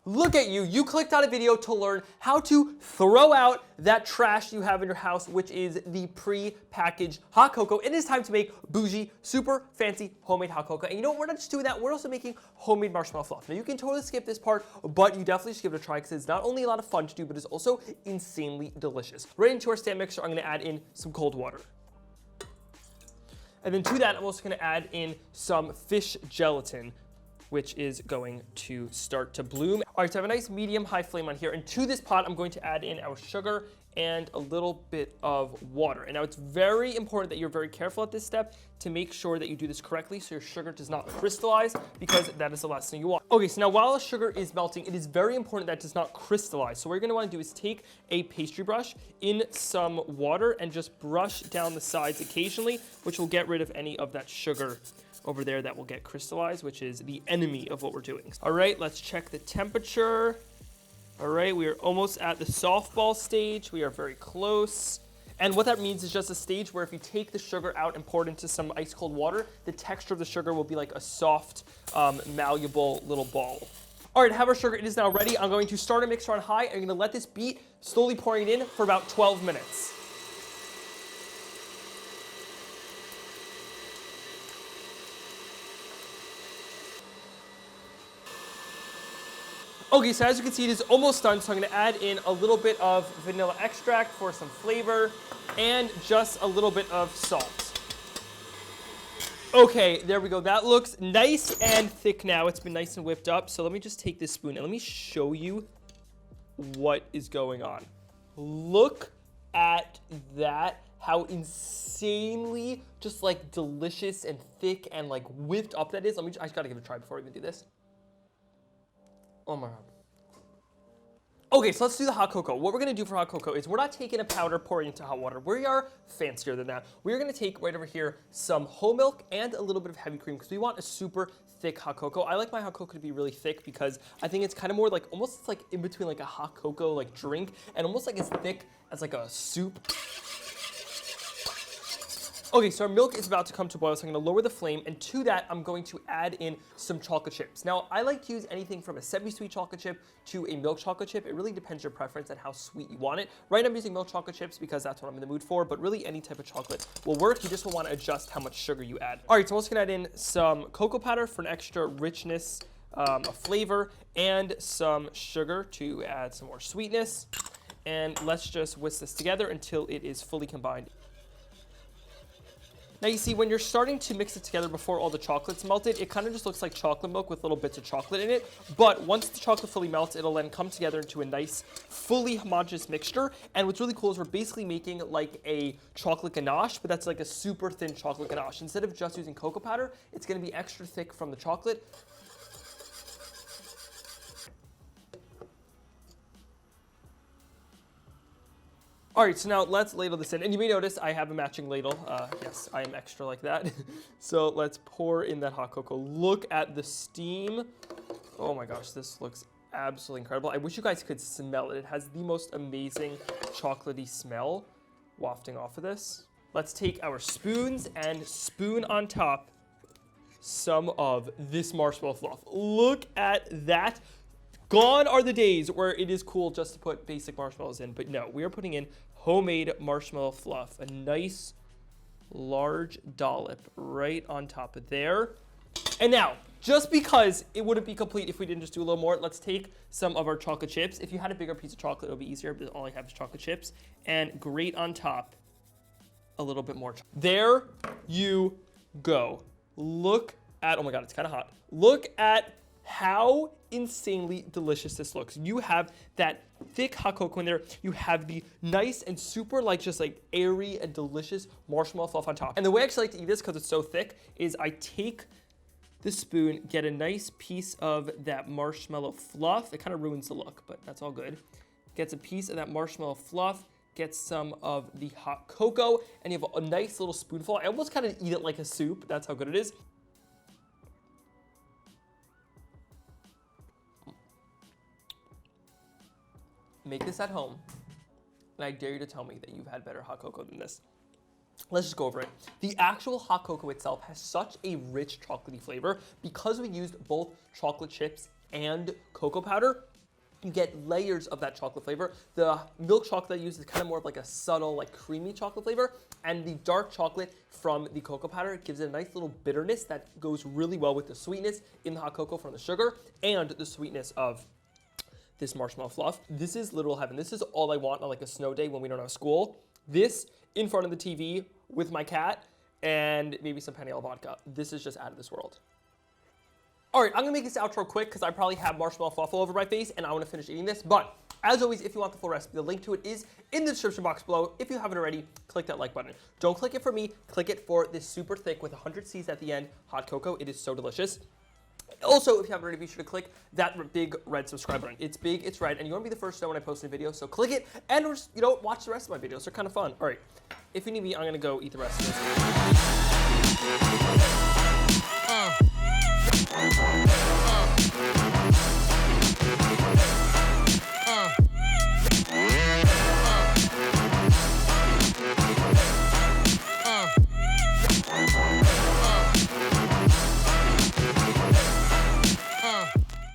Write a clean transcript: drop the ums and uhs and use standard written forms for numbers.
Look at you. You clicked on a video to learn how to throw out that trash you have in your house, which is the pre-packaged hot cocoa. It is time to make bougie, super fancy homemade hot cocoa. And you know what? We're not just doing that. We're also making homemade marshmallow fluff. Now, you can totally skip this part, but you definitely should give it a try because it's not only a lot of fun to do, but it's also insanely delicious. Right into our stand mixer, I'm going to add in some cold water. And then to that, I'm also going to add in some fish gelatin, which is going to start to bloom. All right, so I have a nice medium-high flame on here. And to this pot, I'm going to add in our sugar and a little bit of water. And now it's very important that you're very careful at this step to make sure that you do this correctly so your sugar does not crystallize, because that is the last thing you want. Okay, so now while the sugar is melting, it is very important that it does not crystallize. So what you're gonna wanna do is take a pastry brush in some water and just brush down the sides occasionally, which will get rid of any of that sugar over there that will get crystallized, which is the enemy of what we're doing. All right, let's check the temperature. All right, we are almost at the softball stage. We are very close. And what that means is just a stage where if you take the sugar out and pour it into some ice cold water, the texture of the sugar will be like a soft, malleable little ball. All right, have our sugar. It is now ready. I'm going to start a mixer on high. I'm gonna let this beat, slowly pouring it in for about 12 minutes. Okay, so as you can see, it is almost done, so I'm gonna add in a little bit of vanilla extract for some flavor and just a little bit of salt. Okay, there we go. That looks nice and thick now. It's been nice and whipped up. So let me just take this spoon and let me show you what is going on. Look at that. How insanely just like delicious and thick and like whipped up that is. I just gotta give it a try before we even do this. Oh my God. Okay, so let's do the hot cocoa. What we're gonna do for hot cocoa is we're not taking a powder, pouring into hot water. We are fancier than that. We're gonna take right over here some whole milk and a little bit of heavy cream because we want a super thick hot cocoa. I like my hot cocoa to be really thick because I think it's kind of more like, almost like in between like a hot cocoa like drink and almost like as thick as like a soup. Okay, so our milk is about to come to boil, so I'm gonna lower the flame, and to that, I'm going to add in some chocolate chips. Now, I like to use anything from a semi-sweet chocolate chip to a milk chocolate chip. It really depends your preference on how sweet you want it. Right now, I'm using milk chocolate chips because that's what I'm in the mood for, but really any type of chocolate will work. You just will wanna adjust how much sugar you add. All right, so I'm also gonna add in some cocoa powder for an extra richness of flavor, and some sugar to add some more sweetness. And let's just whisk this together until it is fully combined. Now you see, when you're starting to mix it together before all the chocolate's melted, it kind of just looks like chocolate milk with little bits of chocolate in it. But once the chocolate fully melts, it'll then come together into a nice, fully homogeneous mixture. And what's really cool is we're basically making like a chocolate ganache, but that's like a super thin chocolate ganache. Instead of just using cocoa powder, it's gonna be extra thick from the chocolate. All right, so now let's ladle this in. And you may notice I have a matching ladle. Yes, I am extra like that. So let's pour in that hot cocoa. Look at the steam. Oh my gosh, this looks absolutely incredible. I wish you guys could smell it. It has the most amazing chocolatey smell wafting off of this. Let's take our spoons and spoon on top some of this marshmallow fluff. Look at that. Gone are the days where it is cool just to put basic marshmallows in, but no, we are putting in homemade marshmallow fluff, a nice large dollop right on top of there. And now, just because it wouldn't be complete if we didn't just do a little more, let's take some of our chocolate chips. If you had a bigger piece of chocolate, it would be easier, but all I have is chocolate chips, and grate on top a little bit more. There you go. Look at, oh my God, it's kind of hot. Look at how insanely delicious this looks. You have that thick hot cocoa in there. You have the nice and super like just like airy and delicious marshmallow fluff on top. And the way I actually like to eat this, because it's so thick, is I take the spoon, get a nice piece of that marshmallow fluff. It kind of ruins the look, but that's all good. Gets a piece of that marshmallow fluff, gets some of the hot cocoa, and you have a nice little spoonful. I almost kind of eat it like a soup. That's how good it is. Make this at home, and I dare you to tell me that you've had better hot cocoa than this. Let's just go over it. The actual hot cocoa itself has such a rich chocolatey flavor because we used both chocolate chips and cocoa powder. you get layers of that chocolate flavor. The milk chocolate I use is kind of more of like a subtle, like creamy chocolate flavor, and the dark chocolate from the cocoa powder gives it a nice little bitterness that goes really well with the sweetness in the hot cocoa from the sugar and the sweetness of this marshmallow fluff. This is literal heaven. This is all I want on like a snow day when we don't have school. This in front of the TV with my cat and maybe some Peniel vodka. This is just out of this world. All right, I'm gonna make this outro quick because I probably have marshmallow fluff all over my face and I wanna finish eating this. But as always, if you want the full recipe, the link to it is in the description box below. If you haven't already, click that like button. Don't click it for me, click it for this super thick with 100 C's at the end, hot cocoa. It is so delicious. Also, if you haven't already, be sure to click that big red subscribe button. It's big, it's red, and you want to be the first to know when I post a video, so click it and just, watch the rest of my videos. They're kind of fun. All right, if you need me, I'm gonna go eat the rest of this.